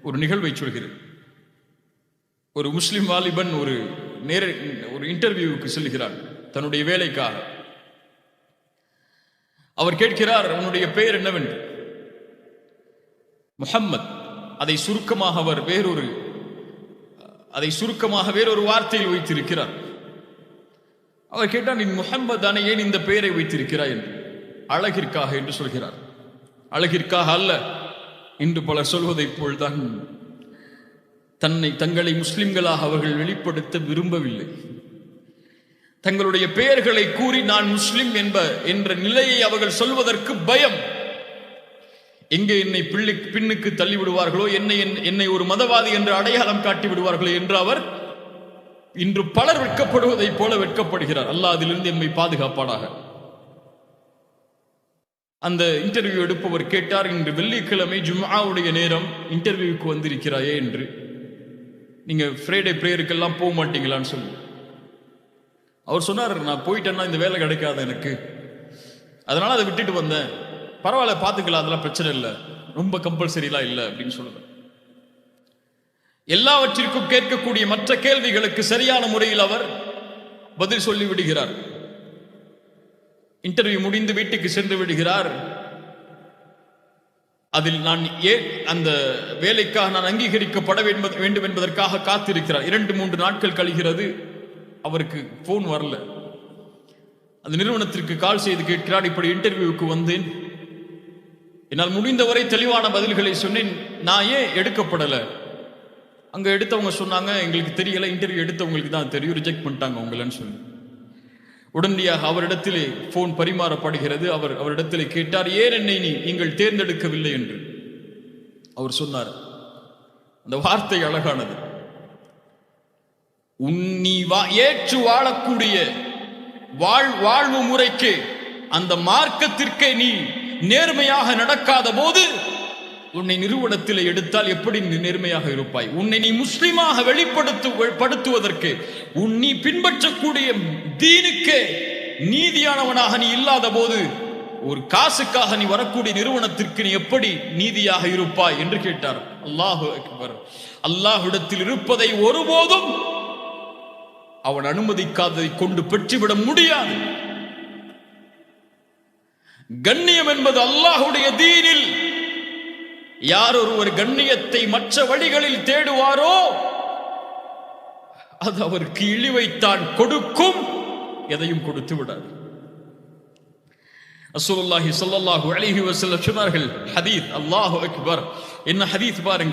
ஒரு நிகழ்வை சொல்கிறேன். ஒரு முஸ்லிம் வாலிபன் ஒரு இன்டர்வியூவுக்கு செல்கிறார் தன்னுடைய வேலைக்காக. அவர் கேட்கிறார், உன்னுடைய பெயர் என்னவென்று. முஹம்மத். அதை சுருக்கமாக வேறொரு வார்த்தையில் வைத்திருக்கிறார். அவர் கேட்டார், நீ முஹம்மத் தானே, ஏன் இந்த பெயரை வைத்திருக்கிறாய் என்று. அழகிற்காக என்று சொல்கிறார். அழகிற்காக அல்ல, இன்று பலர் சொல்வதைப் போல்தான் தங்களை முஸ்லிம்களாக அவர்கள் வெளிப்படுத்த விரும்பவில்லை. தங்களுடைய பெயர்களை கூறி நான் முஸ்லிம் என்ற நிலையை அவர்கள் சொல்வதற்கு பயம். எங்கே என்னை பின்னுக்கு தள்ளி விடுவார்களோ, என்னை ஒரு மதவாதி என்று அடையாளம் காட்டி விடுவார்களோ என்று அவர் இன்று பலர் வெட்கப்படுவதைப் போல வெட்கப்படுகிறார். அல்லாஹ் அதிலிருந்து எம்மை பாதுகாப்பானாக. அந்த இன்டர்வியூ எடுப்பவர் கேட்டார், இன்று வெள்ளிக்கிழமை ஜும்ஆவுடைய நேரம், இன்டர்வியூக்கு வந்திருக்கிறாயே என்று. நீங்க ஃப்ரைடே பிரேயருக்கெல்லாம் போக மாட்டீங்களான்னு சொல்லி. அவர் சொன்னார், நான் போயிட்டேன்னா இந்த வேலை கிடைக்காது எனக்கு, அதனால அதை விட்டுட்டு வந்தேன். பரவாயில்ல, பார்த்துக்கலாம், அதெல்லாம் பிரச்சனை இல்லை, ரொம்ப கம்பல்சரிலாம் இல்லை அப்படின்னு சொல்லுவேன். எல்லாவற்றிற்கும் கேட்கக்கூடிய மற்ற கேள்விகளுக்கு சரியான முறையில் அவர் பதில் சொல்லி விடுகிறார். இன்டர்வியூ முடிந்து வீட்டுக்கு சென்று விடுகிறார். அதில் நான் ஏன் அந்த வேலைக்காக நான் அங்கீகரிக்கப்பட வேண்டும் என்பதற்காக காத்திருக்கிறார். 2-3 நாட்கள் கழிகிறது, அவருக்கு போன் வரல. அந்த நிறுவனத்திற்கு கால் செய்து கேட்கிறார், இப்படி இன்டர்வியூக்கு வந்தேன், என்னால் முடிந்தவரை தெளிவான பதில்களை சொன்னேன், நான் ஏன் எடுக்கப்படலை. அங்க எடுத்தவங்க சொன்னாங்க, எங்களுக்கு தெரியல, இன்டர்வியூ எடுத்தவங்களுக்கு தான் தெரியும், ரிஜெக்ட் பண்ணிட்டாங்க உங்களன்னு சொல்லி. உடனடியாக அவரிடத்திலே போன் பரிமாறப்படுகிறது. அவரிடத்திலே கேட்டார், ஏன் என்னை நீங்கள் தேர்ந்தெடுக்கவில்லை என்று. அவர் சொன்னார், அந்த வார்த்தை அழகானது, நீ ஏற்று வாழக்கூடிய வாழ்வு முறைக்கு, அந்த மார்க்கத்திற்கே நீ நேர்மையாக நடக்காத போது உன்னை நிறுவனத்தில் எடுத்தால் எப்படி நேர்மையாக இருப்பாய்? உன்னை நீ முஸ்லிமாக வெளிப்படுத்துவதற்கு, நீ பின்பற்றக்கூடிய தீனுக்கு நீதியானவனாக நீ இல்லாத போது, ஒரு காசுக்காக நீ வரக்கூடிய நிறுவனத்திற்கு நீ எப்படி நீதியாக இருப்பாய் என்று கேட்டார். அல்லாஹு அக்பர். அல்லாஹ்விடத்தில் இருப்பதை ஒருபோதும் அவன் அனுமதிக்காததை கொண்டு பெற்றுவிட முடியாது. கண்ணியம் என்பது அல்லாஹ்வுடைய தீனில் யார் ஒருவர் கண்ணியத்தை மற்ற வழிகளில் தேடுவாரோ அது அவருக்கு இழிவைத்தான் கொடுக்கும், எதையும் கொடுத்து விடாது. ரசூலுல்லாஹி ஸல்லல்லாஹு அலைஹி வஸல்லம் சொன்னார்கள், ஹதீஸ், அல்லாஹு அக்பர், என்ன ஹதீஸ் பாருங்கள்.